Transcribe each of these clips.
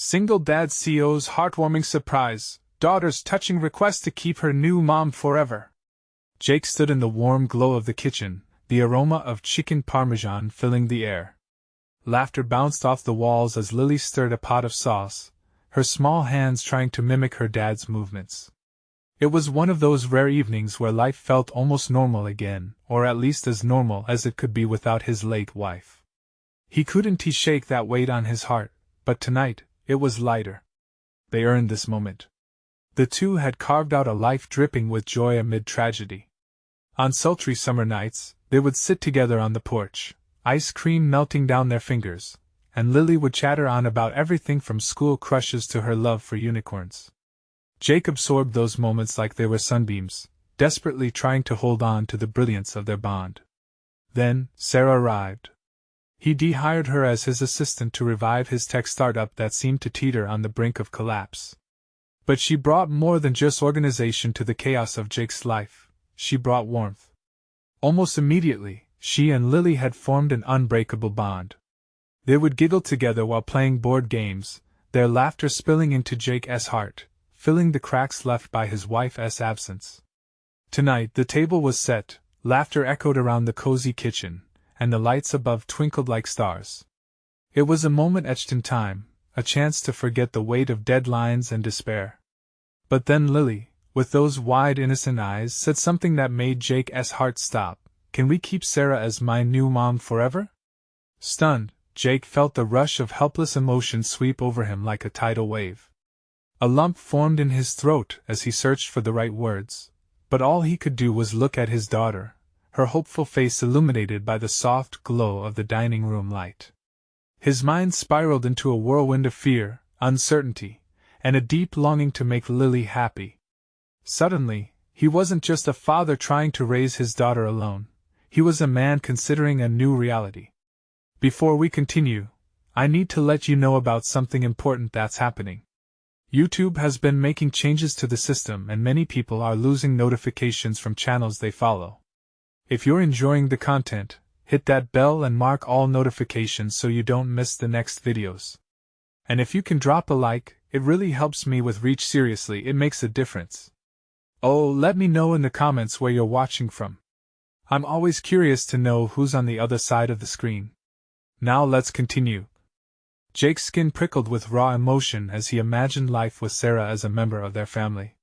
Single dad CEO's heartwarming surprise, daughter's touching request to keep her new mom forever. Jake stood in the warm glow of the kitchen, the aroma of chicken parmesan filling the air. Laughter bounced off the walls as Lily stirred a pot of sauce, her small hands trying to mimic her dad's movements. It was one of those rare evenings where life felt almost normal again, or at least as normal as it could be without his late wife. He couldn't shake that weight on his heart, but tonight, it was lighter. They earned this moment. The two had carved out a life dripping with joy amid tragedy. On sultry summer nights, they would sit together on the porch, ice cream melting down their fingers, and Lily would chatter on about everything from school crushes to her love for unicorns. Jake absorbed those moments like they were sunbeams, desperately trying to hold on to the brilliance of their bond. Then, Sarah arrived. He hired her as his assistant to revive his tech startup that seemed to teeter on the brink of collapse. But she brought more than just organization to the chaos of Jake's life. She brought warmth. Almost immediately, she and Lily had formed an unbreakable bond. They would giggle together while playing board games, their laughter spilling into Jake's heart, filling the cracks left by his wife's absence. Tonight the table was set, laughter echoed around the cozy kitchen, and the lights above twinkled like stars. It was a moment etched in time, a chance to forget the weight of deadlines and despair. But then Lily, with those wide innocent eyes, said something that made Jake's heart stop. "Can we keep Sarah as my new mom forever?" Stunned, Jake felt the rush of helpless emotion sweep over him like a tidal wave. A lump formed in his throat as he searched for the right words, but all he could do was look at his daughter, her hopeful face illuminated by the soft glow of the dining room light. His mind spiraled into a whirlwind of fear, uncertainty, and a deep longing to make Lily happy. Suddenly, he wasn't just a father trying to raise his daughter alone, he was a man considering a new reality. Before we continue, I need to let you know about something important that's happening. YouTube has been making changes to the system and many people are losing notifications from channels they follow. If you're enjoying the content, hit that bell and mark all notifications so you don't miss the next videos. And if you can drop a like, it really helps me with reach. Seriously, it makes a difference. Oh, let me know in the comments where you're watching from. I'm always curious to know who's on the other side of the screen. Now let's continue. Jake's skin prickled with raw emotion as he imagined life with Sarah as a member of their family.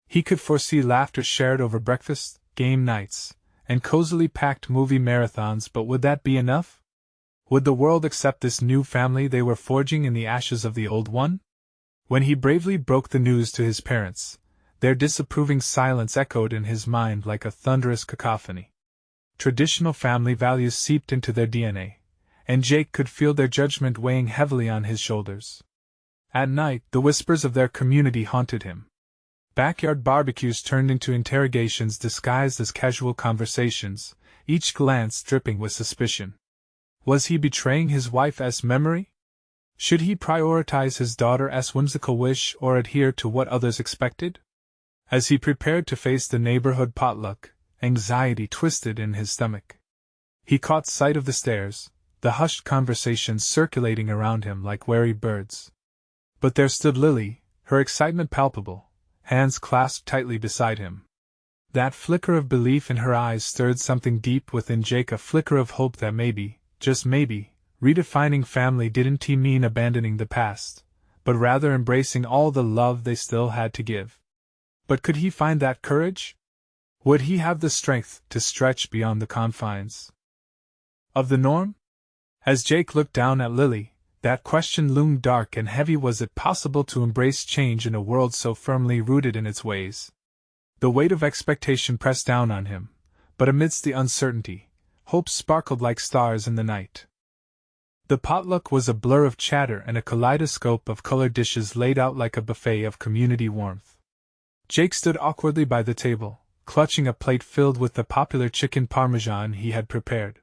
He could foresee laughter shared over breakfast, game nights, and cozily packed movie marathons, but would that be enough? Would the world accept this new family they were forging in the ashes of the old one? When he bravely broke the news to his parents, their disapproving silence echoed in his mind like a thunderous cacophony. Traditional family values seeped into their DNA, and Jake could feel their judgment weighing heavily on his shoulders. At night, the whispers of their community haunted him. Backyard barbecues turned into interrogations disguised as casual conversations, each glance dripping with suspicion. Was he betraying his wife's memory? Should he prioritize his daughter's whimsical wish or adhere to what others expected? As he prepared to face the neighborhood potluck, anxiety twisted in his stomach. He caught sight of the stairs, the hushed conversations circulating around him like wary birds. But there stood Lily, her excitement palpable, hands clasped tightly beside him. That flicker of belief in her eyes stirred something deep within Jake, a flicker of hope that maybe, just maybe, redefining family didn't mean abandoning the past, but rather embracing all the love they still had to give. But could he find that courage? Would he have the strength to stretch beyond the confines of the norm? As Jake looked down at Lily, that question loomed dark and heavy. Was it possible to embrace change in a world so firmly rooted in its ways? The weight of expectation pressed down on him, but amidst the uncertainty, hope sparkled like stars in the night. The potluck was a blur of chatter and a kaleidoscope of colored dishes laid out like a buffet of community warmth. Jake stood awkwardly by the table, clutching a plate filled with the popular chicken parmesan he had prepared.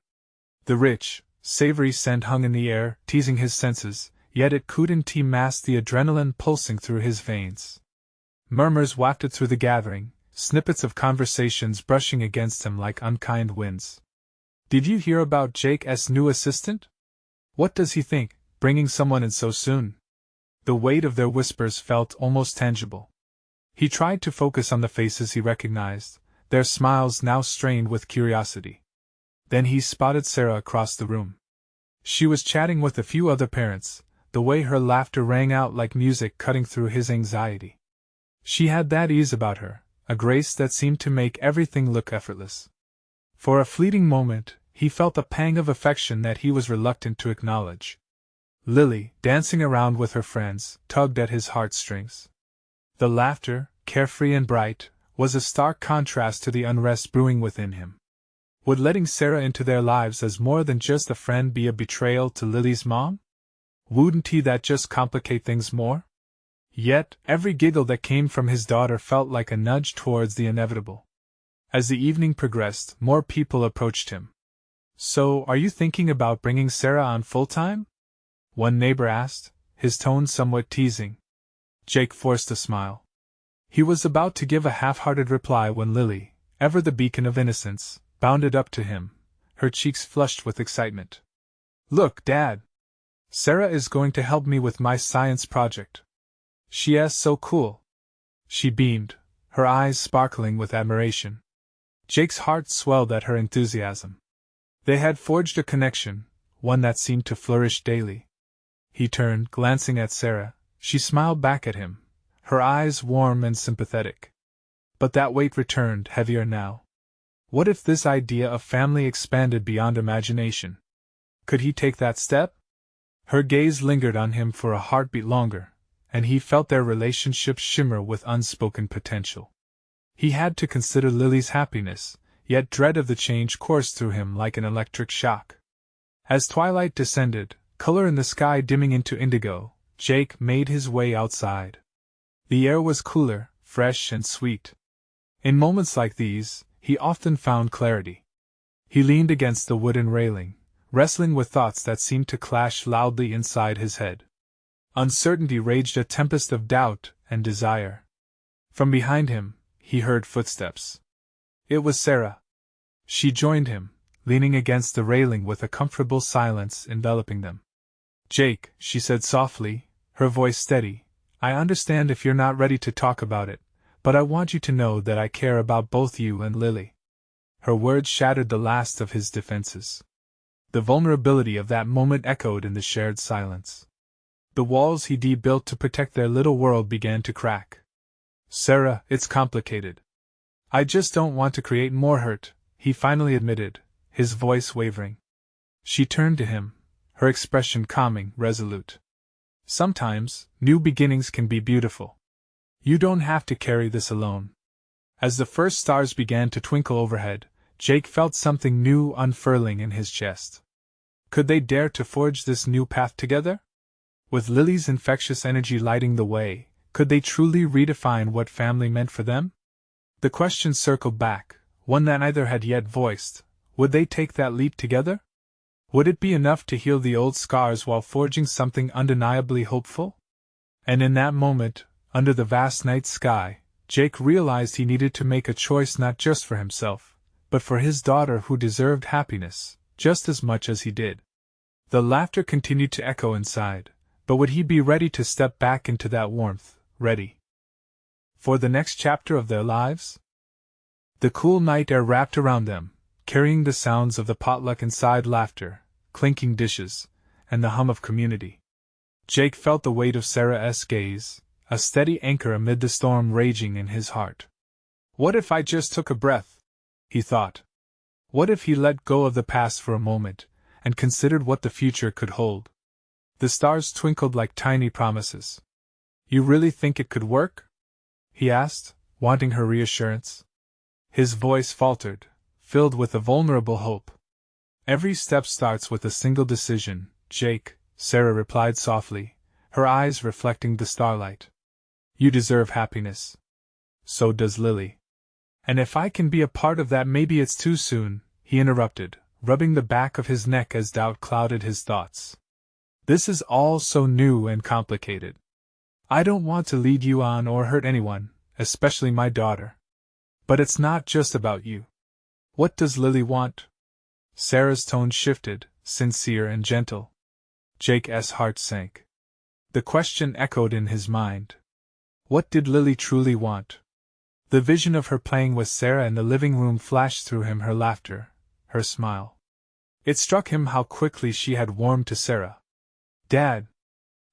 The rich, savory scent hung in the air, teasing his senses, yet it couldn't mask the adrenaline pulsing through his veins. Murmurs wafted through the gathering, snippets of conversations brushing against him like unkind winds. Did you hear about Jake's new assistant? What does he think, bringing someone in so soon? The weight of their whispers felt almost tangible. He tried to focus on the faces he recognized, their smiles now strained with curiosity. Then he spotted Sarah across the room. She was chatting with a few other parents, the way her laughter rang out like music cutting through his anxiety. She had that ease about her, a grace that seemed to make everything look effortless. For a fleeting moment, he felt a pang of affection that he was reluctant to acknowledge. Lily, dancing around with her friends, tugged at his heartstrings. The laughter, carefree and bright, was a stark contrast to the unrest brewing within him. Would letting Sarah into their lives as more than just a friend be a betrayal to Lily's mom? Wouldn't he that just complicate things more? Yet, every giggle that came from his daughter felt like a nudge towards the inevitable. As the evening progressed, more people approached him. "So, are you thinking about bringing Sarah on full-time?" one neighbor asked, his tone somewhat teasing. Jake forced a smile. He was about to give a half-hearted reply when Lily, ever the beacon of innocence, bounded up to him, her cheeks flushed with excitement. "Look, Dad! Sarah is going to help me with my science project. She is so cool." She beamed, her eyes sparkling with admiration. Jake's heart swelled at her enthusiasm. They had forged a connection, one that seemed to flourish daily. He turned, glancing at Sarah. She smiled back at him, her eyes warm and sympathetic. But that weight returned, heavier now. What if this idea of family expanded beyond imagination? Could he take that step? Her gaze lingered on him for a heartbeat longer, and he felt their relationship shimmer with unspoken potential. He had to consider Lily's happiness, yet dread of the change coursed through him like an electric shock. As twilight descended, color in the sky dimming into indigo, Jake made his way outside. The air was cooler, fresh and sweet. In moments like these, he often found clarity. He leaned against the wooden railing, wrestling with thoughts that seemed to clash loudly inside his head. Uncertainty raged a tempest of doubt and desire. From behind him, he heard footsteps. It was Sarah. She joined him, leaning against the railing with a comfortable silence enveloping them. "Jake," she said softly, her voice steady, "I understand if you're not ready to talk about it, but I want you to know that I care about both you and Lily." Her words shattered the last of his defenses. The vulnerability of that moment echoed in the shared silence. The walls he'd built to protect their little world began to crack. "Sarah, it's complicated. I just don't want to create more hurt," he finally admitted, his voice wavering. She turned to him, her expression calming, resolute. "Sometimes, new beginnings can be beautiful. You don't have to carry this alone." As the first stars began to twinkle overhead, Jake felt something new unfurling in his chest. Could they dare to forge this new path together? With Lily's infectious energy lighting the way, could they truly redefine what family meant for them? The question circled back, one that neither had yet voiced. Would they take that leap together? Would it be enough to heal the old scars while forging something undeniably hopeful? And in that moment, under the vast night sky, Jake realized he needed to make a choice not just for himself, but for his daughter who deserved happiness, just as much as he did. The laughter continued to echo inside, but would he be ready to step back into that warmth, ready for the next chapter of their lives? The cool night air wrapped around them, carrying the sounds of the potluck inside, laughter, clinking dishes, and the hum of community. Jake felt the weight of Sarah's gaze, a steady anchor amid the storm raging in his heart. What if I just took a breath? He thought. What if he let go of the past for a moment, and considered what the future could hold? The stars twinkled like tiny promises. "You really think it could work?" he asked, wanting her reassurance. His voice faltered, filled with a vulnerable hope. "Every step starts with a single decision, Jake," Sarah replied softly, her eyes reflecting the starlight. "You deserve happiness. So does Lily. And if I can be a part of that." "Maybe it's too soon," he interrupted, rubbing the back of his neck as doubt clouded his thoughts. "This is all so new and complicated. I don't want to lead you on or hurt anyone, especially my daughter. But it's not just about you. What does Lily want?" Sarah's tone shifted, sincere and gentle. Jake's heart sank. The question echoed in his mind. What did Lily truly want? The vision of her playing with Sarah in the living room flashed through him, her laughter, her smile. It struck him how quickly she had warmed to Sarah. Dad!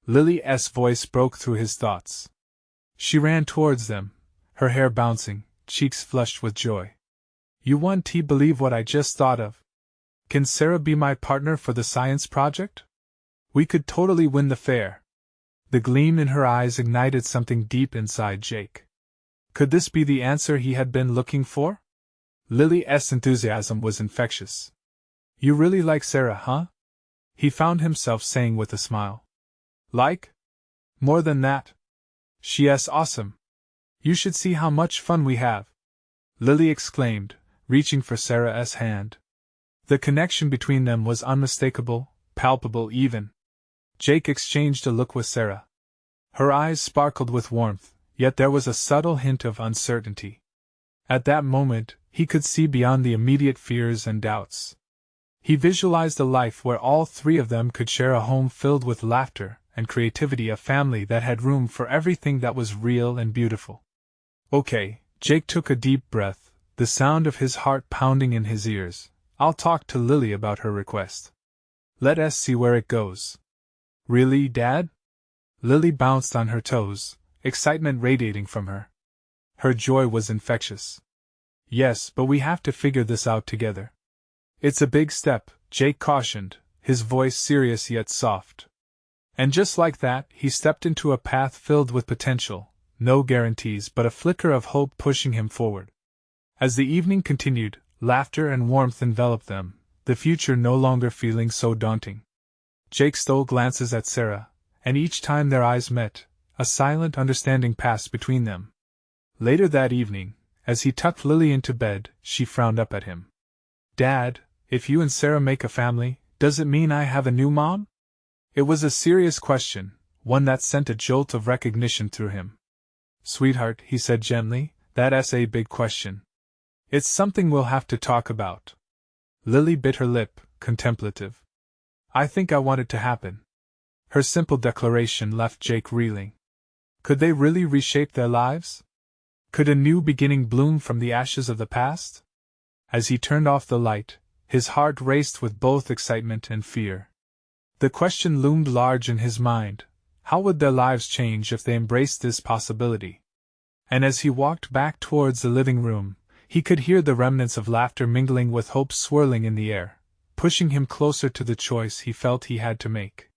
Lily's voice broke through his thoughts. She ran towards them, her hair bouncing, cheeks flushed with joy. You won't believe what I just thought of. Can Sarah be my partner for the science project? We could totally win the fair. The gleam in her eyes ignited something deep inside Jake. Could this be the answer he had been looking for? Lily's enthusiasm was infectious. You really like Sarah, huh? He found himself saying with a smile. Like? More than that. She's awesome. You should see how much fun we have. Lily exclaimed, reaching for Sarah's hand. The connection between them was unmistakable, palpable even. Jake exchanged a look with Sarah. Her eyes sparkled with warmth, yet there was a subtle hint of uncertainty. At that moment, he could see beyond the immediate fears and doubts. He visualized a life where all three of them could share a home filled with laughter and creativity, a family that had room for everything that was real and beautiful. Okay, Jake took a deep breath, the sound of his heart pounding in his ears. I'll talk to Lily about her request. Let us see where it goes. Really, Dad? Lily bounced on her toes, excitement radiating from her. Her joy was infectious. Yes, but we have to figure this out together. It's a big step, Jake cautioned, his voice serious yet soft. And just like that, he stepped into a path filled with potential, no guarantees but a flicker of hope pushing him forward. As the evening continued, laughter and warmth enveloped them, the future no longer feeling so daunting. Jake stole glances at Sarah, and each time their eyes met, a silent understanding passed between them. Later that evening, as he tucked Lily into bed, she frowned up at him. Dad, if you and Sarah make a family, does it mean I have a new mom? It was a serious question, one that sent a jolt of recognition through him. Sweetheart, he said gently, that's a big question. It's something we'll have to talk about. Lily bit her lip, contemplative. I think I want it to happen. Her simple declaration left Jake reeling. Could they really reshape their lives? Could a new beginning bloom from the ashes of the past? As he turned off the light, his heart raced with both excitement and fear. The question loomed large in his mind. How would their lives change if they embraced this possibility? And as he walked back towards the living room, he could hear the remnants of laughter mingling with hope swirling in the air, pushing him closer to the choice he felt he had to make.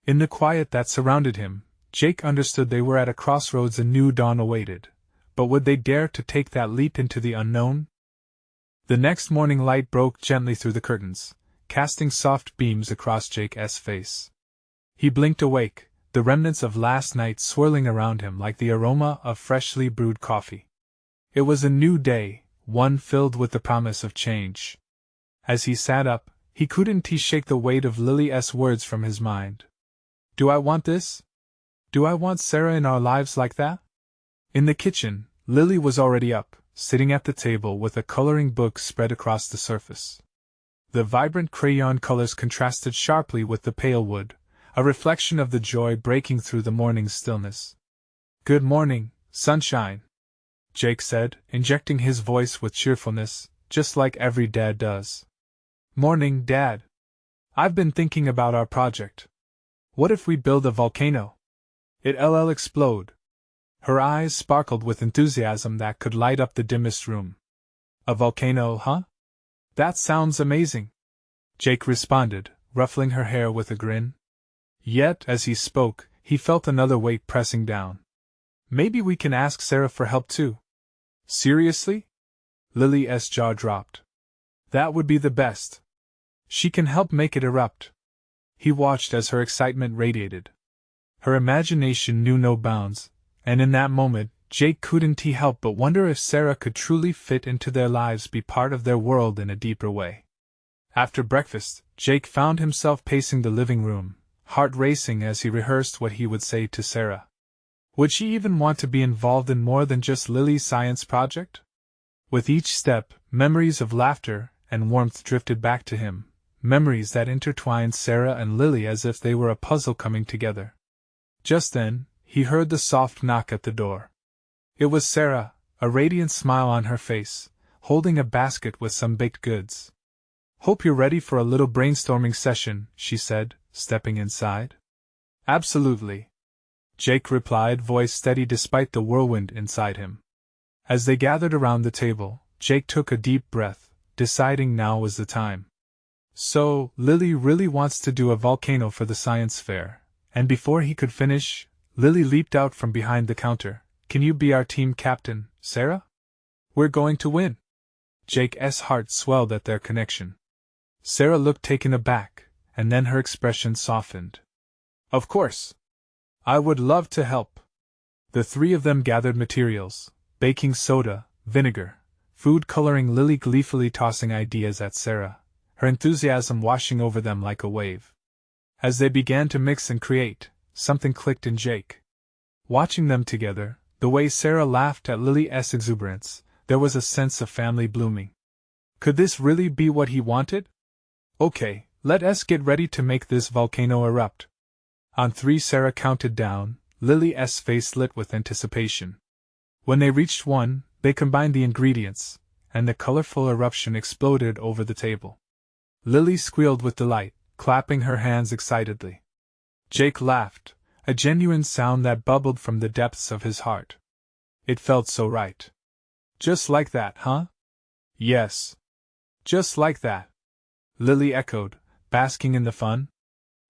In the quiet that surrounded him, Jake understood they were at a crossroads. A new dawn awaited. But would they dare to take that leap into the unknown? The next morning light broke gently through the curtains, casting soft beams across Jake's face. He blinked awake, the remnants of last night swirling around him like the aroma of freshly brewed coffee. It was a new day, one filled with the promise of change. As he sat up, he couldn't shake the weight of Lily's words from his mind. Do I want this? Do I want Sarah in our lives like that? In the kitchen, Lily was already up, sitting at the table with a coloring book spread across the surface. The vibrant crayon colors contrasted sharply with the pale wood, a reflection of the joy breaking through the morning's stillness. Good morning, sunshine, Jake said, injecting his voice with cheerfulness, just like every dad does. Morning, Dad. I've been thinking about our project. What if we build a volcano? It'll explode. Her eyes sparkled with enthusiasm that could light up the dimmest room. A volcano, huh? That sounds amazing, Jake responded, ruffling her hair with a grin. Yet, as he spoke, he felt another weight pressing down. Maybe we can ask Sarah for help too. Seriously? Lily's jaw dropped. That would be the best. She can help make it erupt. He watched as her excitement radiated. Her imagination knew no bounds, and in that moment, Jake couldn't help but wonder if Sarah could truly fit into their lives, be part of their world in a deeper way. After breakfast, Jake found himself pacing the living room, heart racing as he rehearsed what he would say to Sarah. Would she even want to be involved in more than just Lily's science project? With each step, memories of laughter and warmth drifted back to him, memories that intertwined Sarah and Lily as if they were a puzzle coming together. Just then, he heard the soft knock at the door. It was Sarah, a radiant smile on her face, holding a basket with some baked goods. "Hope you're ready for a little brainstorming session," she said, stepping inside. "Absolutely," Jake replied, voice steady despite the whirlwind inside him. As they gathered around the table, Jake took a deep breath, deciding now was the time. "So, Lily really wants to do a volcano for the science fair," and before he could finish, Lily leaped out from behind the counter. "Can you be our team captain, Sarah? We're going to win." Jake's heart swelled at their connection. Sarah looked taken aback, and then her expression softened. "Of course. I would love to help." The three of them gathered materials: baking soda, vinegar, food coloring, Lily gleefully tossing ideas at Sarah, her enthusiasm washing over them like a wave. As they began to mix and create, something clicked in Jake. Watching them together, the way Sarah laughed at Lily's exuberance, there was a sense of family blooming. Could this really be what he wanted? "Okay, let us get ready to make this volcano erupt." On 3 Sarah counted down, Lily's face lit with anticipation. When they reached 1, they combined the ingredients, and the colorful eruption exploded over the table. Lily squealed with delight, clapping her hands excitedly. Jake laughed, a genuine sound that bubbled from the depths of his heart. It felt so right. "Just like that, huh?" "Yes. Just like that," Lily echoed, basking in the fun.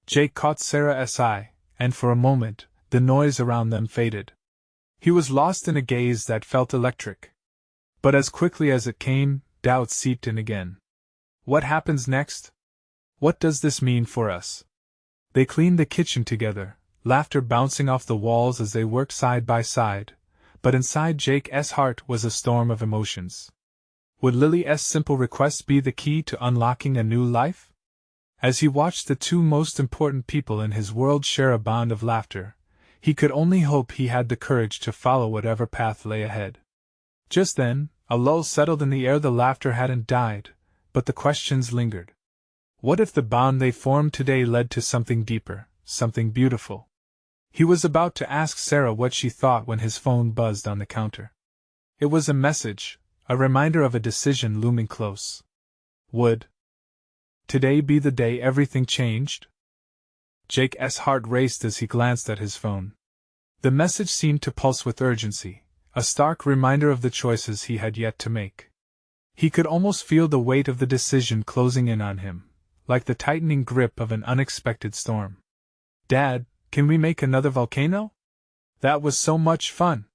Jake caught Sarah's eye, and for a moment, the noise around them faded. He was lost in a gaze that felt electric. But as quickly as it came, doubt seeped in again. What happens next? What does this mean for us? They cleaned the kitchen together, laughter bouncing off the walls as they worked side by side, but inside Jake's heart was a storm of emotions. Would Lily's simple request be the key to unlocking a new life? As he watched the two most important people in his world share a bond of laughter, he could only hope he had the courage to follow whatever path lay ahead. Just then, a lull settled in the air. The laughter hadn't died, but the questions lingered. What if the bond they formed today led to something deeper, something beautiful? He was about to ask Sarah what she thought when his phone buzzed on the counter. It was a message, a reminder of a decision looming close. Would today be the day everything changed? Jake's heart raced as he glanced at his phone. The message seemed to pulse with urgency, a stark reminder of the choices he had yet to make. He could almost feel the weight of the decision closing in on him, like the tightening grip of an unexpected storm. "Dad, can we make another volcano? That was so much fun."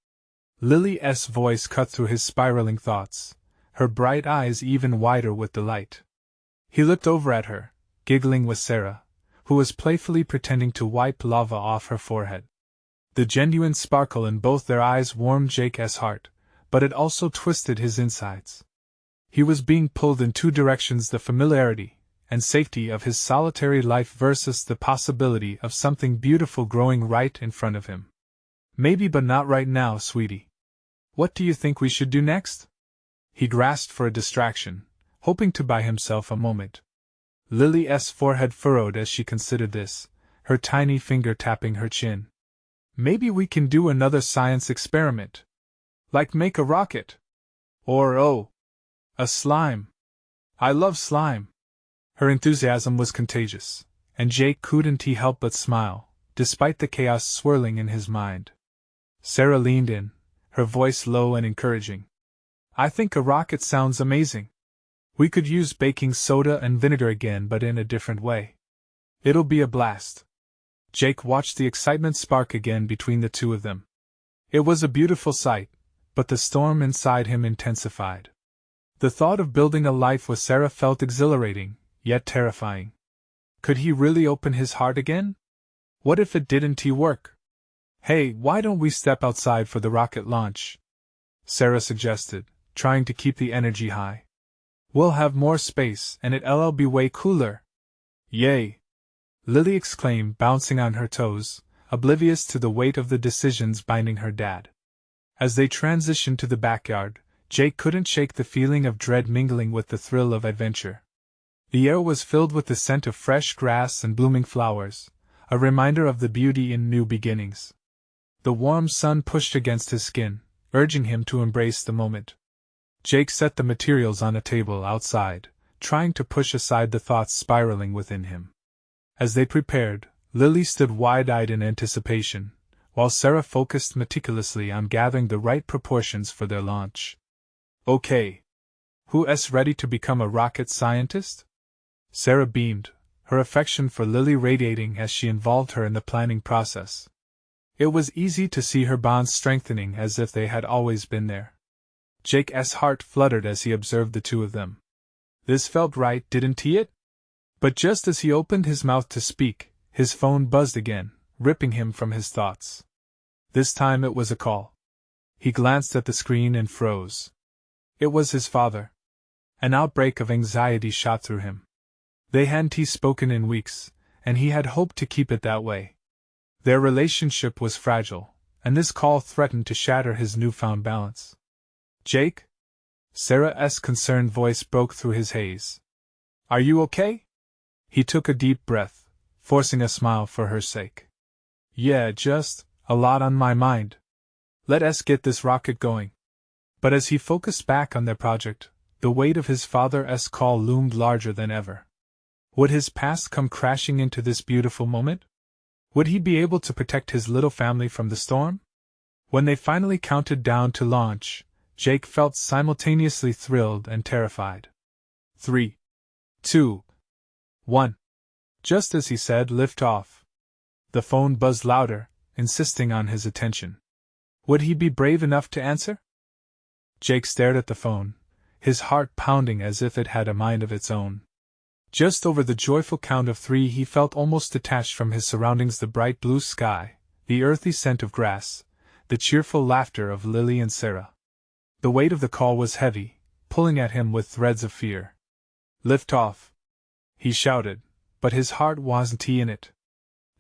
Lily's voice cut through his spiraling thoughts, her bright eyes even wider with delight. He looked over at her, giggling with Sarah, who was playfully pretending to wipe lava off her forehead. The genuine sparkle in both their eyes warmed Jake's heart, but it also twisted his insides. He was being pulled in two directions: the familiarity and safety of his solitary life versus the possibility of something beautiful growing right in front of him. "Maybe, but not right now, sweetie. What do you think we should do next?" He grasped for a distraction, hoping to buy himself a moment. Lily's forehead furrowed as she considered this, her tiny finger tapping her chin. "Maybe we can do another science experiment. Like make a rocket. Or, a slime. I love slime." Her enthusiasm was contagious, and Jake couldn't help but smile, despite the chaos swirling in his mind. Sarah leaned in, her voice low and encouraging. "I think a rocket sounds amazing. We could use baking soda and vinegar again, but in a different way. It'll be a blast." Jake watched the excitement spark again between the two of them. It was a beautiful sight, but the storm inside him intensified. The thought of building a life with Sarah felt exhilarating, yet terrifying. Could he really open his heart again? What if it didn't work? "Hey, why don't we step outside for the rocket launch?" Sarah suggested, trying to keep the energy high. "We'll have more space, and it'll be way cooler." "Yay!" Lily exclaimed, bouncing on her toes, oblivious to the weight of the decisions binding her dad. As they transitioned to the backyard, Jake couldn't shake the feeling of dread mingling with the thrill of adventure. The air was filled with the scent of fresh grass and blooming flowers, a reminder of the beauty in new beginnings. The warm sun pushed against his skin, urging him to embrace the moment. Jake set the materials on a table outside, trying to push aside the thoughts spiraling within him. As they prepared, Lily stood wide-eyed in anticipation, while Sarah focused meticulously on gathering the right proportions for their launch. Okay. Who's ready to become a rocket scientist? Sarah beamed, her affection for Lily radiating as she involved her in the planning process. It was easy to see her bonds strengthening as if they had always been there. Jake's heart fluttered as he observed the two of them. This felt right, didn't it? But just as he opened his mouth to speak, his phone buzzed again, ripping him from his thoughts. This time it was a call. He glanced at the screen and froze. It was his father. An outbreak of anxiety shot through him. They hadn't spoken in weeks, and he had hoped to keep it that way. Their relationship was fragile, and this call threatened to shatter his newfound balance. Jake? Sarah's concerned voice broke through his haze. Are you okay? He took a deep breath, forcing a smile for her sake. Yeah, just a lot on my mind. Let's get this rocket going. But as he focused back on their project, the weight of his father's call loomed larger than ever. Would his past come crashing into this beautiful moment? Would he be able to protect his little family from the storm? When they finally counted down to launch, Jake felt simultaneously thrilled and terrified. 3, 2, 1. Just as he said lift off, the phone buzzed louder, insisting on his attention. Would he be brave enough to answer? Jake stared at the phone, his heart pounding as if it had a mind of its own. Just over the joyful count of 3 he felt almost detached from his surroundings: the bright blue sky, the earthy scent of grass, the cheerful laughter of Lily and Sarah. The weight of the call was heavy, pulling at him with threads of fear. Lift off, he shouted, but his heart wasn't in it.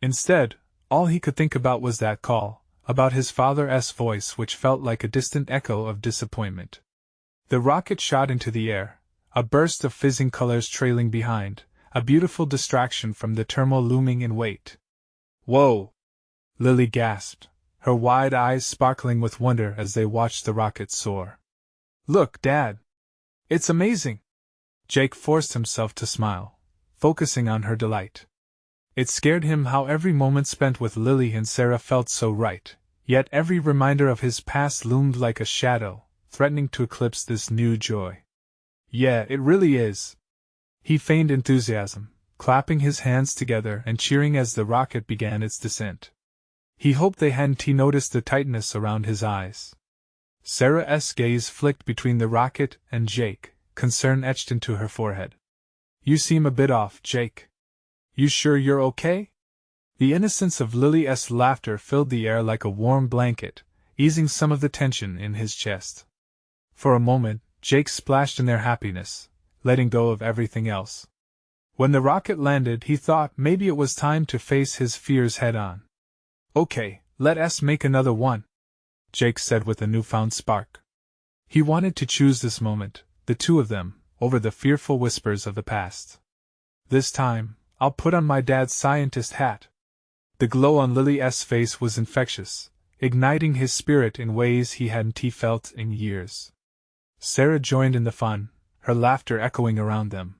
Instead, all he could think about was that call, about his father's voice which felt like a distant echo of disappointment. The rocket shot into the air, a burst of fizzing colors trailing behind, a beautiful distraction from the turmoil looming in wait. Whoa! Lily gasped, her wide eyes sparkling with wonder as they watched the rocket soar. Look, Dad! It's amazing! Jake forced himself to smile, focusing on her delight. It scared him how every moment spent with Lily and Sarah felt so right, yet every reminder of his past loomed like a shadow, threatening to eclipse this new joy. Yeah, it really is. He feigned enthusiasm, clapping his hands together and cheering as the rocket began its descent. He hoped they hadn't noticed the tightness around his eyes. Sarah's gaze flicked between the rocket and Jake, concern etched into her forehead. You seem a bit off, Jake. You sure you're okay? The innocence of Lily's laughter filled the air like a warm blanket, easing some of the tension in his chest. For a moment, Jake splashed in their happiness, letting go of everything else. When the rocket landed, he thought maybe it was time to face his fears head-on. Okay, let's make another one, Jake said with a newfound spark. He wanted to choose this moment, the two of them, over the fearful whispers of the past. This time, I'll put on my dad's scientist hat. The glow on Lily's face was infectious, igniting his spirit in ways he hadn't felt in years. Sarah joined in the fun, her laughter echoing around them.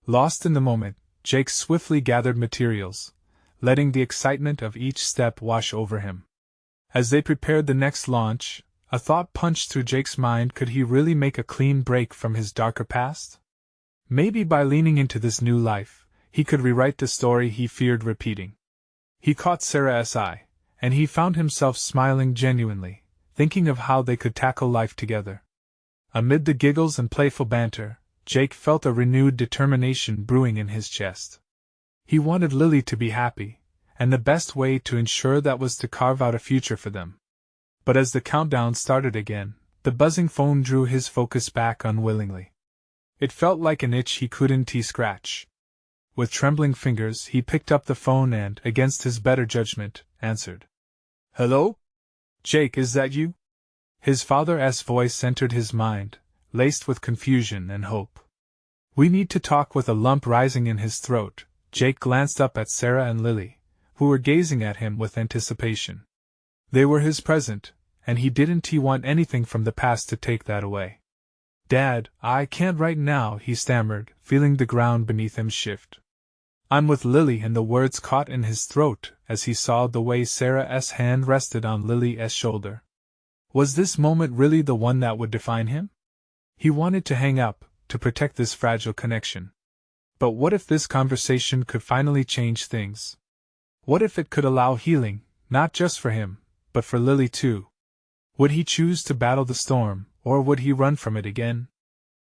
Lost in the moment, Jake swiftly gathered materials, letting the excitement of each step wash over him. As they prepared the next launch, a thought punched through Jake's mind: could he really make a clean break from his darker past? Maybe by leaning into this new life, he could rewrite the story he feared repeating. He caught Sarah's eye, and he found himself smiling genuinely, thinking of how they could tackle life together. Amid the giggles and playful banter, Jake felt a renewed determination brewing in his chest. He wanted Lily to be happy, and the best way to ensure that was to carve out a future for them. But as the countdown started again, the buzzing phone drew his focus back unwillingly. It felt like an itch he couldn't scratch. With trembling fingers, he picked up the phone and, against his better judgment, answered. Hello? Jake, is that you? His father's voice entered his mind, laced with confusion and hope. We need to talk. With a lump rising in his throat, Jake glanced up at Sarah and Lily, who were gazing at him with anticipation. They were his present, and he didn't want anything from the past to take that away. "Dad, I can't right now," he stammered, feeling the ground beneath him shift. "I'm with Lily," and the words caught in his throat as he saw the way Sarah's hand rested on Lily's shoulder. Was this moment really the one that would define him? He wanted to hang up, to protect this fragile connection. But what if this conversation could finally change things? What if it could allow healing, not just for him, but for Lily too? Would he choose to battle the storm, or would he run from it again?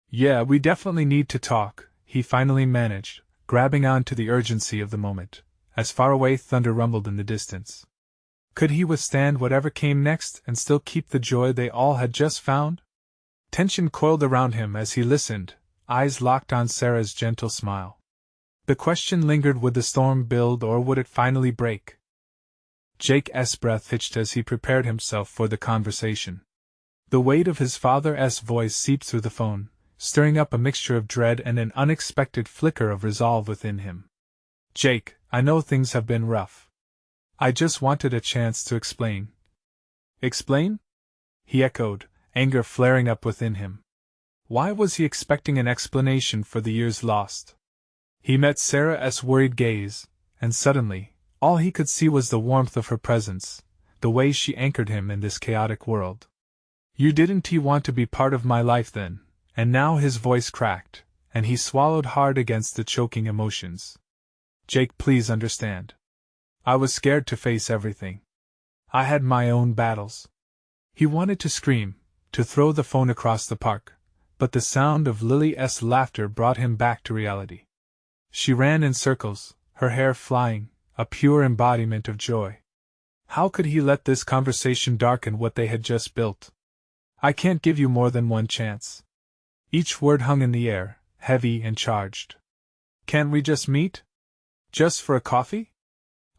"Yeah, we definitely need to talk," he finally managed, grabbing on to the urgency of the moment, as faraway thunder rumbled in the distance. Could he withstand whatever came next and still keep the joy they all had just found? Tension coiled around him as he listened, eyes locked on Sarah's gentle smile. The question lingered: would the storm build or would it finally break? Jake's breath hitched as he prepared himself for the conversation. The weight of his father's voice seeped through the phone, stirring up a mixture of dread and an unexpected flicker of resolve within him. "Jake, I know things have been rough. I just wanted a chance to explain." "Explain?" he echoed, anger flaring up within him. Why was he expecting an explanation for the years lost? He met Sarah's worried gaze, and suddenly, all he could see was the warmth of her presence, the way she anchored him in this chaotic world. "You didn't want to be part of my life then," and now his voice cracked, and he swallowed hard against the choking emotions. "Jake, please understand. I was scared to face everything. I had my own battles." He wanted to scream, to throw the phone across the park, but the sound of Lily's laughter brought him back to reality. She ran in circles, her hair flying, a pure embodiment of joy. How could he let this conversation darken what they had just built? "I can't give you more than one chance." Each word hung in the air, heavy and charged. "Can't we just meet? Just for a coffee?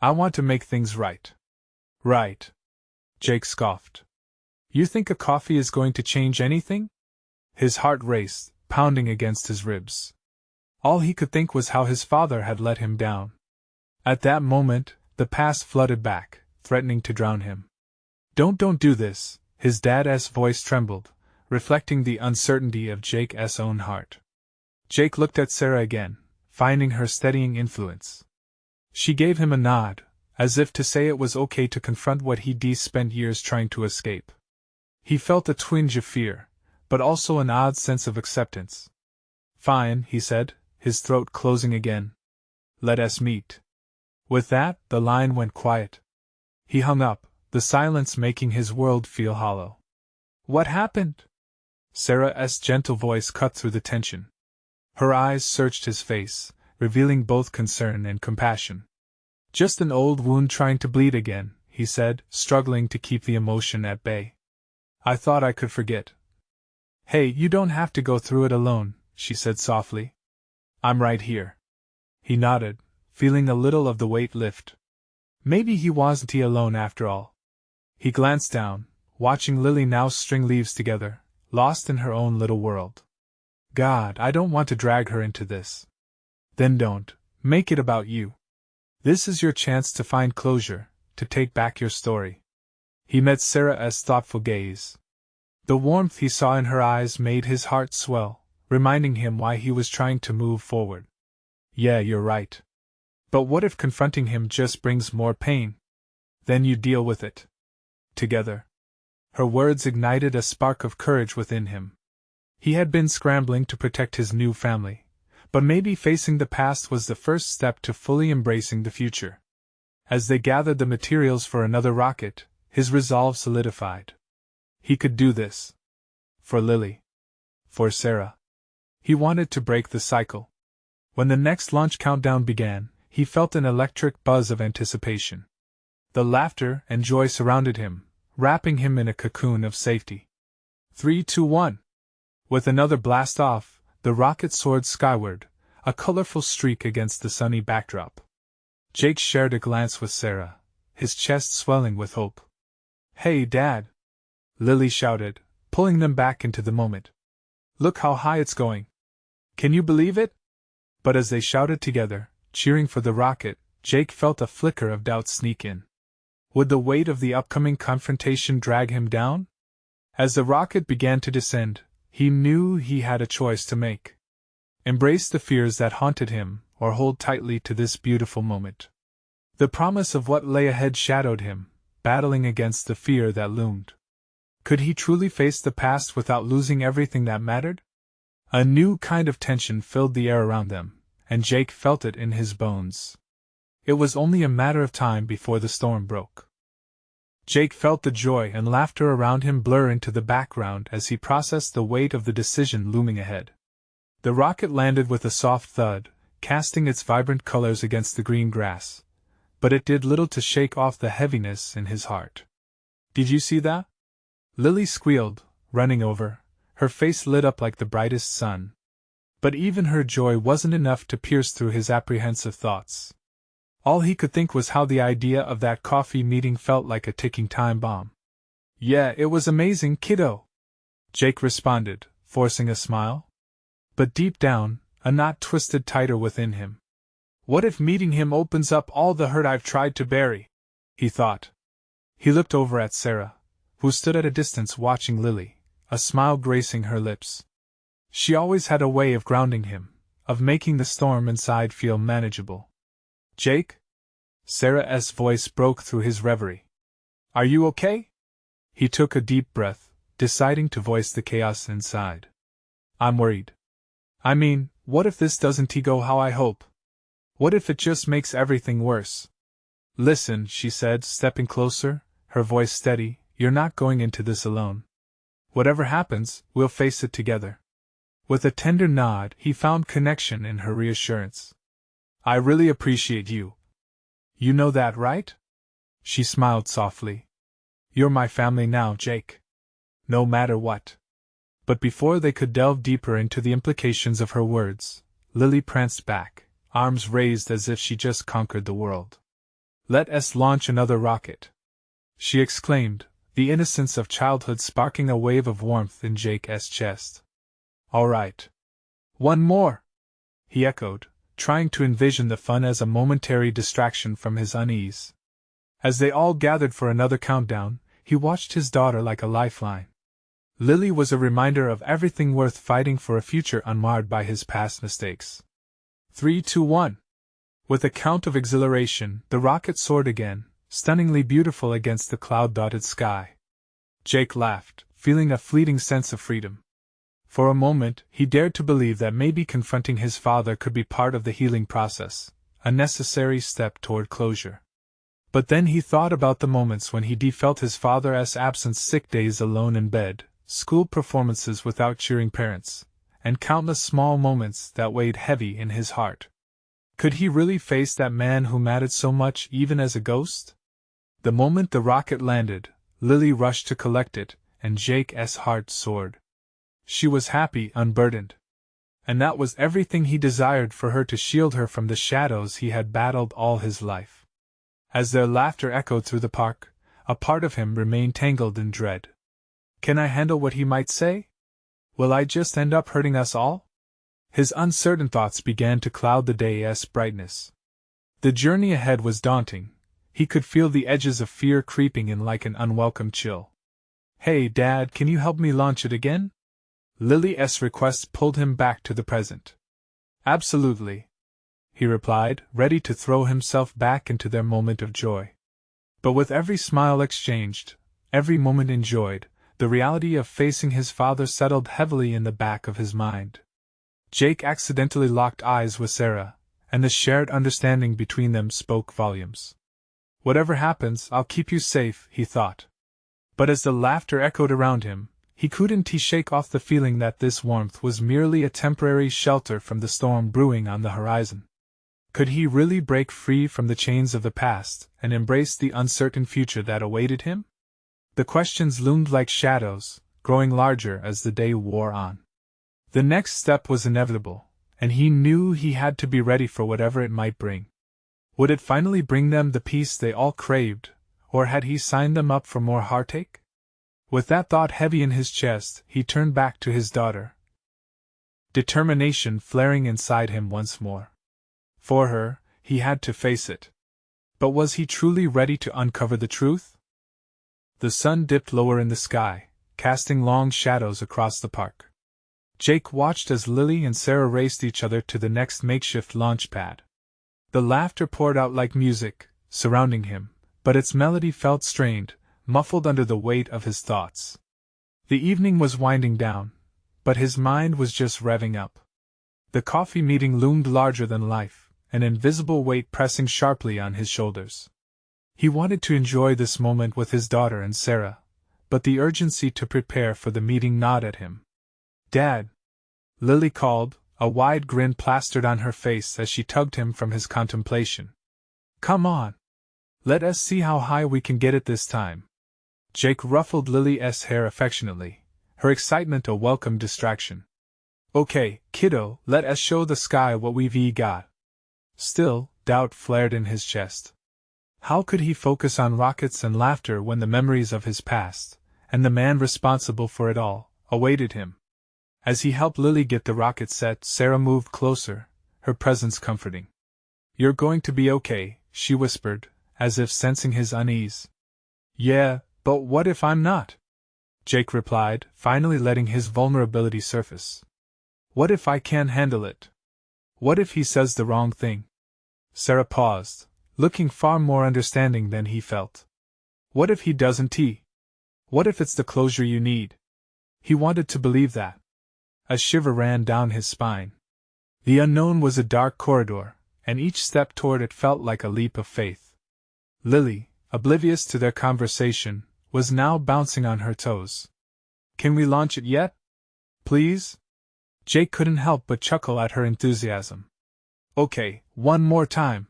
I want to make things right." "Right," Jake scoffed. "You think a coffee is going to change anything?" His heart raced, pounding against his ribs. All he could think was how his father had let him down. At that moment, the past flooded back, threatening to drown him. Don't do this," his dad's voice trembled, reflecting the uncertainty of Jake's own heart. Jake looked at Sarah again, finding her steadying influence. She gave him a nod, as if to say it was okay to confront what he'd spent years trying to escape. He felt a twinge of fear, but also an odd sense of acceptance. "Fine," he said, his throat closing again. "Let us meet." With that, the line went quiet. He hung up, the silence making his world feel hollow. "What happened?" Sarah's gentle voice cut through the tension. Her eyes searched his face, revealing both concern and compassion. "Just an old wound trying to bleed again," he said, struggling to keep the emotion at bay. "I thought I could forget." "Hey, you don't have to go through it alone," she said softly. "I'm right here." He nodded, feeling a little of the weight lift. Maybe he wasn't alone after all. He glanced down, watching Lily now string leaves together, lost in her own little world. "God, I don't want to drag her into this." "Then don't. Make it about you. This is your chance to find closure, to take back your story." He met Sarah's thoughtful gaze. The warmth he saw in her eyes made his heart swell, reminding him why he was trying to move forward. "Yeah, you're right. But what if confronting him just brings more pain? Then you deal with it. Together." Her words ignited a spark of courage within him. He had been scrambling to protect his new family, but maybe facing the past was the first step to fully embracing the future. As they gathered the materials for another rocket, his resolve solidified. He could do this. For Lily. For Sarah. He wanted to break the cycle. When the next launch countdown began, he felt an electric buzz of anticipation. The laughter and joy surrounded him, wrapping him in a cocoon of safety. 3, 2, 1. With another blast off, the rocket soared skyward, a colorful streak against the sunny backdrop. Jake shared a glance with Sarah, his chest swelling with hope. "Hey, Dad!" Lily shouted, pulling them back into the moment. "Look how high it's going! Can you believe it?" But as they shouted together, cheering for the rocket, Jake felt a flicker of doubt sneak in. Would the weight of the upcoming confrontation drag him down? As the rocket began to descend, he knew he had a choice to make. Embrace the fears that haunted him, or hold tightly to this beautiful moment. The promise of what lay ahead shadowed him, battling against the fear that loomed. Could he truly face the past without losing everything that mattered? A new kind of tension filled the air around them, and Jake felt it in his bones. It was only a matter of time before the storm broke. Jake felt the joy and laughter around him blur into the background as he processed the weight of the decision looming ahead. The rocket landed with a soft thud, casting its vibrant colors against the green grass, but it did little to shake off the heaviness in his heart. "Did you see that?" Lily squealed, running over, her face lit up like the brightest sun. But even her joy wasn't enough to pierce through his apprehensive thoughts. All he could think was how the idea of that coffee meeting felt like a ticking time bomb. "Yeah, it was amazing, kiddo," Jake responded, forcing a smile. But deep down, a knot twisted tighter within him. What if meeting him opens up all the hurt I've tried to bury? He thought. He looked over at Sarah, who stood at a distance watching Lily, a smile gracing her lips. She always had a way of grounding him, of making the storm inside feel manageable. "Jake?" Sarah's voice broke through his reverie. "Are you okay?" He took a deep breath, deciding to voice the chaos inside. "I'm worried. I mean, what if this doesn't go how I hope? What if it just makes everything worse?" "Listen," she said, stepping closer, her voice steady, "you're not going into this alone. Whatever happens, we'll face it together." With a tender nod, he found connection in her reassurance. "I really appreciate you. You know that, right?" She smiled softly. "You're my family now, Jake. No matter what." But before they could delve deeper into the implications of her words, Lily pranced back, arms raised as if she just conquered the world. "Let us launch another rocket," she exclaimed, the innocence of childhood sparking a wave of warmth in Jake's chest. "All right. One more," he echoed, trying to envision the fun as a momentary distraction from his unease. As they all gathered for another countdown, he watched his daughter like a lifeline. Lily was a reminder of everything worth fighting for, a future unmarred by his past mistakes. 3, 2, 1. With a count of exhilaration, the rocket soared again, stunningly beautiful against the cloud-dotted sky. Jake laughed, feeling a fleeting sense of freedom. For a moment, he dared to believe that maybe confronting his father could be part of the healing process, a necessary step toward closure. But then he thought about the moments when he felt his father's absence, sick days alone in bed, school performances without cheering parents, and countless small moments that weighed heavy in his heart. Could he really face that man who mattered so much even as a ghost? The moment the rocket landed, Lily rushed to collect it, and Jake's heart soared. She was happy, unburdened. And that was everything he desired, for her to shield her from the shadows he had battled all his life. As their laughter echoed through the park, a part of him remained tangled in dread. Can I handle what he might say? Will I just end up hurting us all? His uncertain thoughts began to cloud the day's brightness. The journey ahead was daunting. He could feel the edges of fear creeping in like an unwelcome chill. "Hey, Dad, can you help me launch it again?" Lily's request pulled him back to the present. "Absolutely," he replied, ready to throw himself back into their moment of joy. But with every smile exchanged, every moment enjoyed, the reality of facing his father settled heavily in the back of his mind. Jake accidentally locked eyes with Sarah, and the shared understanding between them spoke volumes. "Whatever happens, I'll keep you safe," he thought. But as the laughter echoed around him, he couldn't shake off the feeling that this warmth was merely a temporary shelter from the storm brewing on the horizon. Could he really break free from the chains of the past and embrace the uncertain future that awaited him? The questions loomed like shadows, growing larger as the day wore on. The next step was inevitable, and he knew he had to be ready for whatever it might bring. Would it finally bring them the peace they all craved, or had he signed them up for more heartache? With that thought heavy in his chest, he turned back to his daughter, determination flaring inside him once more. For her, he had to face it. But was he truly ready to uncover the truth? The sun dipped lower in the sky, casting long shadows across the park. Jake watched as Lily and Sarah raced each other to the next makeshift launch pad. The laughter poured out like music, surrounding him, but its melody felt strained, muffled under the weight of his thoughts. The evening was winding down, but his mind was just revving up. The coffee meeting loomed larger than life, an invisible weight pressing sharply on his shoulders. He wanted to enjoy this moment with his daughter and Sarah, but the urgency to prepare for the meeting gnawed at him. "Dad!" Lily called, a wide grin plastered on her face as she tugged him from his contemplation. "Come on! Let us see how high we can get it this time." Jake ruffled Lily's hair affectionately, her excitement a welcome distraction. "Okay, kiddo, let us show the sky what we've got." Still, doubt flared in his chest. How could he focus on rockets and laughter when the memories of his past, and the man responsible for it all, awaited him? As he helped Lily get the rocket set, Sarah moved closer, her presence comforting. "You're going to be okay," she whispered, as if sensing his unease. "Yeah, but what if I'm not?" Jake replied, finally letting his vulnerability surface. "What if I can't handle it? What if he says the wrong thing?" Sarah paused, looking far more understanding than he felt. "What if he doesn't? What if it's the closure you need?" He wanted to believe that. A shiver ran down his spine. The unknown was a dark corridor, and each step toward it felt like a leap of faith. Lily, oblivious to their conversation, was now bouncing on her toes. "Can we launch it yet? Please?" Jake couldn't help but chuckle at her enthusiasm. "Okay, one more time."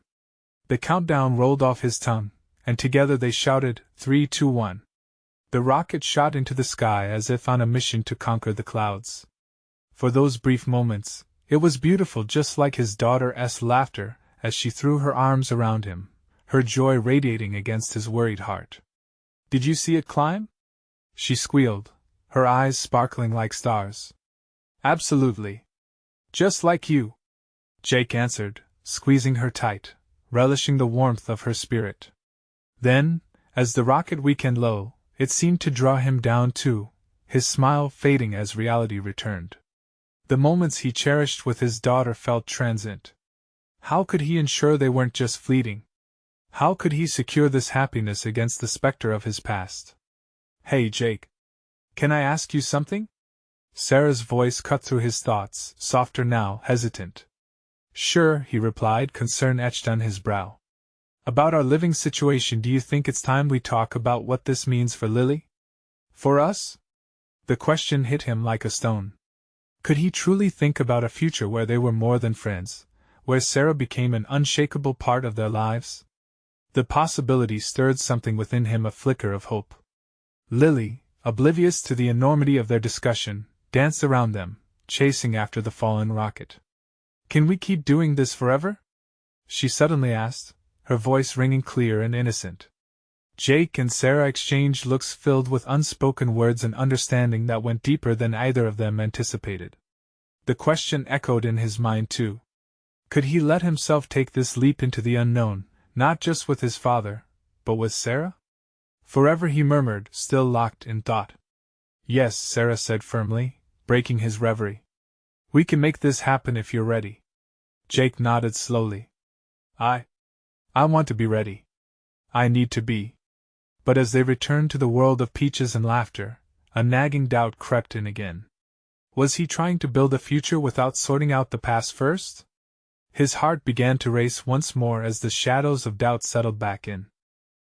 The countdown rolled off his tongue, and together they shouted, 3, 2, 1. The rocket shot into the sky as if on a mission to conquer the clouds. For those brief moments, it was beautiful, just like his daughter's laughter as she threw her arms around him, her joy radiating against his worried heart. "Did you see it climb?" she squealed, her eyes sparkling like stars. "Absolutely. Just like you," Jake answered, squeezing her tight, relishing the warmth of her spirit. Then, as the rocket weakened low, it seemed to draw him down too, his smile fading as reality returned. The moments he cherished with his daughter felt transient. How could he ensure they weren't just fleeting? How could he secure this happiness against the specter of his past? "Hey, Jake. Can I ask you something?" Sarah's voice cut through his thoughts, softer now, hesitant. "Sure," he replied, concern etched on his brow. "About our living situation, do you think it's time we talk about what this means for Lily? For us?" The question hit him like a stone. Could he truly think about a future where they were more than friends, where Sarah became an unshakable part of their lives? The possibility stirred something within him, a flicker of hope. Lily, oblivious to the enormity of their discussion, danced around them, chasing after the fallen rocket. "Can we keep doing this forever?" she suddenly asked, her voice ringing clear and innocent. Jake and Sarah exchanged looks filled with unspoken words and understanding that went deeper than either of them anticipated. The question echoed in his mind too. Could he let himself take this leap into the unknown, not just with his father, but with Sarah? "Forever," he murmured, still locked in thought. "Yes," Sarah said firmly, breaking his reverie. "We can make this happen if you're ready." Jake nodded slowly. I want to be ready. I need to be." But as they returned to the world of peaches and laughter, a nagging doubt crept in again. Was he trying to build a future without sorting out the past first? His heart began to race once more as the shadows of doubt settled back in.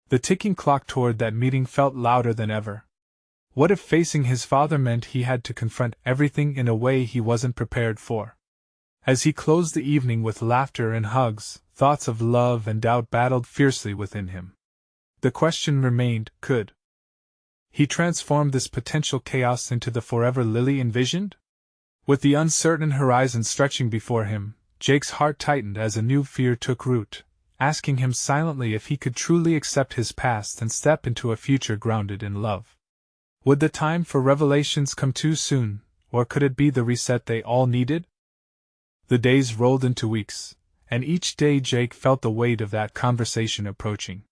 The ticking clock toward that meeting felt louder than ever. What if facing his father meant he had to confront everything in a way he wasn't prepared for? As he closed the evening with laughter and hugs, thoughts of love and doubt battled fiercely within him. The question remained, could he transform this potential chaos into the forever Lily envisioned? With the uncertain horizon stretching before him, Jake's heart tightened as a new fear took root, asking him silently if he could truly accept his past and step into a future grounded in love. Would the time for revelations come too soon, or could it be the reset they all needed? The days rolled into weeks, and each day Jake felt the weight of that conversation approaching.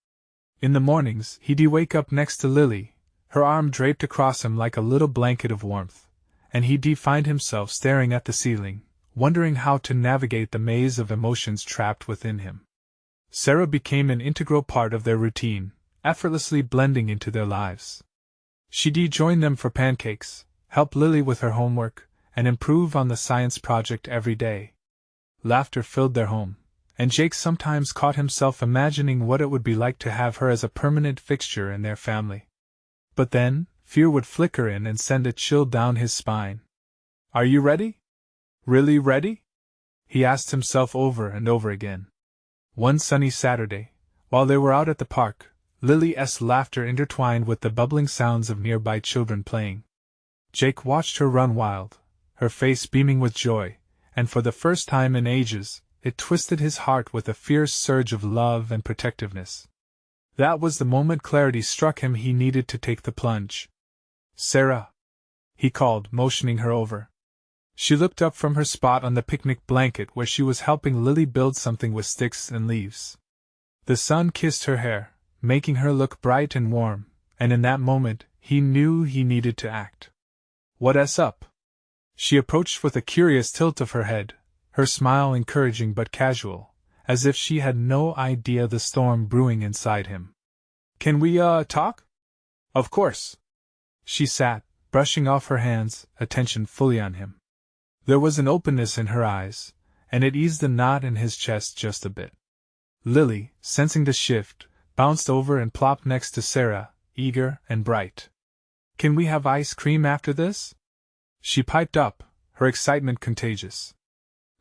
In the mornings, he'd wake up next to Lily, her arm draped across him like a little blanket of warmth, and he'd find himself staring at the ceiling, wondering how to navigate the maze of emotions trapped within him. Sarah became an integral part of their routine, effortlessly blending into their lives. She'd join them for pancakes, help Lily with her homework, and improve on the science project every day. Laughter filled their home, and Jake sometimes caught himself imagining what it would be like to have her as a permanent fixture in their family. But then, fear would flicker in and send a chill down his spine. "Are you ready? Really ready?" he asked himself over and over again. One sunny Saturday, while they were out at the park, Lily's laughter intertwined with the bubbling sounds of nearby children playing. Jake watched her run wild, her face beaming with joy, and for the first time in ages, it twisted his heart with a fierce surge of love and protectiveness. That was the moment clarity struck him. He needed to take the plunge. "Sarah," he called, motioning her over. She looked up from her spot on the picnic blanket where she was helping Lily build something with sticks and leaves. The sun kissed her hair, making her look bright and warm, and in that moment, he knew he needed to act. "What's up?" She approached with a curious tilt of her head, her smile encouraging but casual, as if she had no idea the storm brewing inside him. "Can we, talk?" "Of course." She sat, brushing off her hands, attention fully on him. There was an openness in her eyes, and it eased the knot in his chest just a bit. Lily, sensing the shift, bounced over and plopped next to Sarah, eager and bright. "Can we have ice cream after this?" she piped up, her excitement contagious.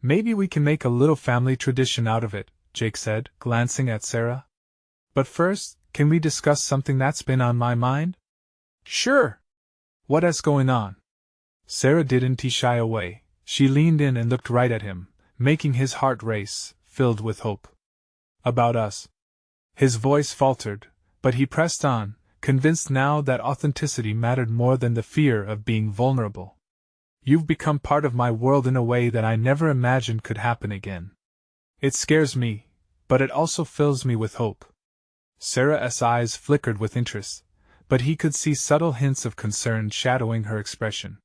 "Maybe we can make a little family tradition out of it," Jake said, glancing at Sarah. "But first, can we discuss something that's been on my mind?" "Sure." "What's going on?" Sarah didn't shy away. She leaned in and looked right at him, making his heart race, filled with hope. "About us." His voice faltered, but he pressed on, convinced now that authenticity mattered more than the fear of being vulnerable. "You've become part of my world in a way that I never imagined could happen again. It scares me, but it also fills me with hope." Sarah's eyes flickered with interest, but he could see subtle hints of concern shadowing her expression.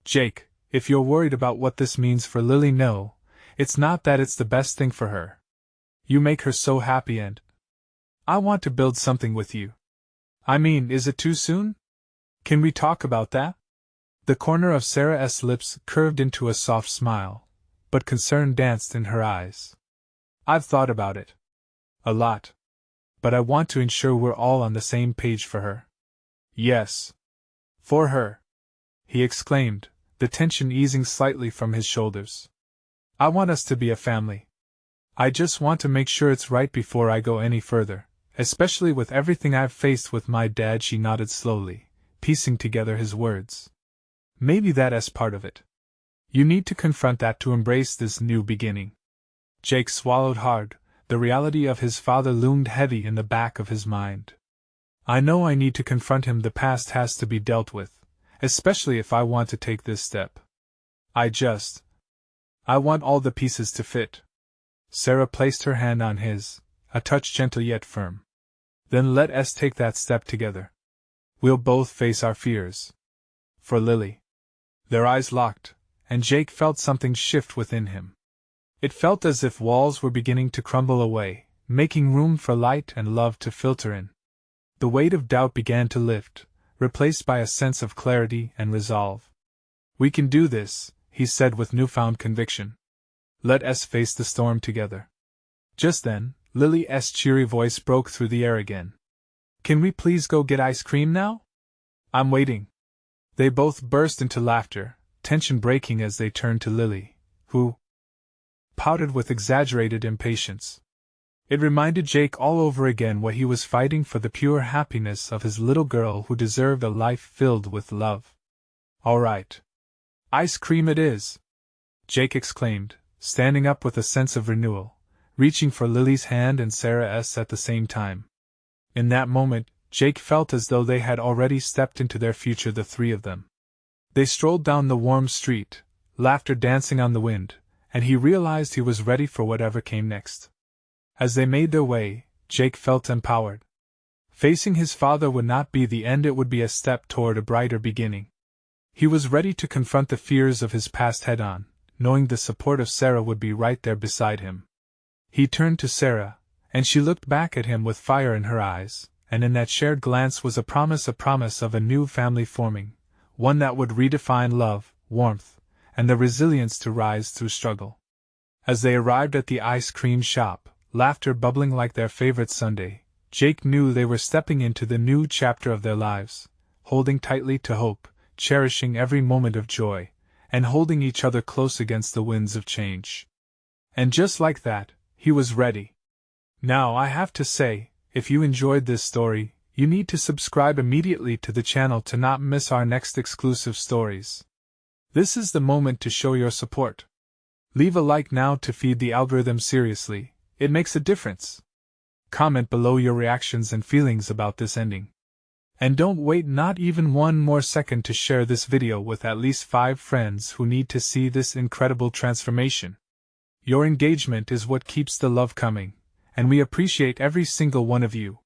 "Jake, if you're worried about what this means for Lily, no, it's not that. It's the best thing for her. You make her so happy and I want to build something with you." "I mean, is it too soon? Can we talk about that?" The corner of Sarah's lips curved into a soft smile, but concern danced in her eyes. "I've thought about it. A lot. But I want to ensure we're all on the same page for her." "Yes. For her," he exclaimed, the tension easing slightly from his shoulders. "I want us to be a family. I just want to make sure it's right before I go any further, especially with everything I've faced with my dad." She nodded slowly, piecing together his words. "Maybe that's part of it. You need to confront that to embrace this new beginning." Jake swallowed hard. The reality of his father loomed heavy in the back of his mind. "I know I need to confront him. The past has to be dealt with, especially if I want to take this step. I want all the pieces to fit." Sarah placed her hand on his, a touch gentle yet firm. "Then let us take that step together. We'll both face our fears. For Lily." Their eyes locked, and Jake felt something shift within him. It felt as if walls were beginning to crumble away, making room for light and love to filter in. The weight of doubt began to lift, replaced by a sense of clarity and resolve. "We can do this," he said with newfound conviction. "Let us face the storm together." Just then, Lily's cheery voice broke through the air again. "Can we please go get ice cream now? I'm waiting." They both burst into laughter, tension breaking as they turned to Lily, who pouted with exaggerated impatience. It reminded Jake all over again what he was fighting for, the pure happiness of his little girl who deserved a life filled with love. "All right. Ice cream it is!" Jake exclaimed, standing up with a sense of renewal, reaching for Lily's hand and Sarah's at the same time. In that moment, Jake felt as though they had already stepped into their future, the three of them. They strolled down the warm street, laughter dancing on the wind, and he realized he was ready for whatever came next. As they made their way, Jake felt empowered. Facing his father would not be the end, it would be a step toward a brighter beginning. He was ready to confront the fears of his past head-on, knowing the support of Sarah would be right there beside him. He turned to Sarah, and she looked back at him with fire in her eyes, and in that shared glance was a promise of a new family forming, one that would redefine love, warmth, and the resilience to rise through struggle. As they arrived at the ice cream shop, laughter bubbling like their favorite Sunday, Jake knew they were stepping into the new chapter of their lives, holding tightly to hope, cherishing every moment of joy, and holding each other close against the winds of change. And just like that, he was ready. Now I have to say, if you enjoyed this story, you need to subscribe immediately to the channel to not miss our next exclusive stories. This is the moment to show your support. Leave a like now to feed the algorithm seriously, it makes a difference. Comment below your reactions and feelings about this ending. And don't wait not even one more second to share this video with at least 5 friends who need to see this incredible transformation. Your engagement is what keeps the love coming, and we appreciate every single one of you.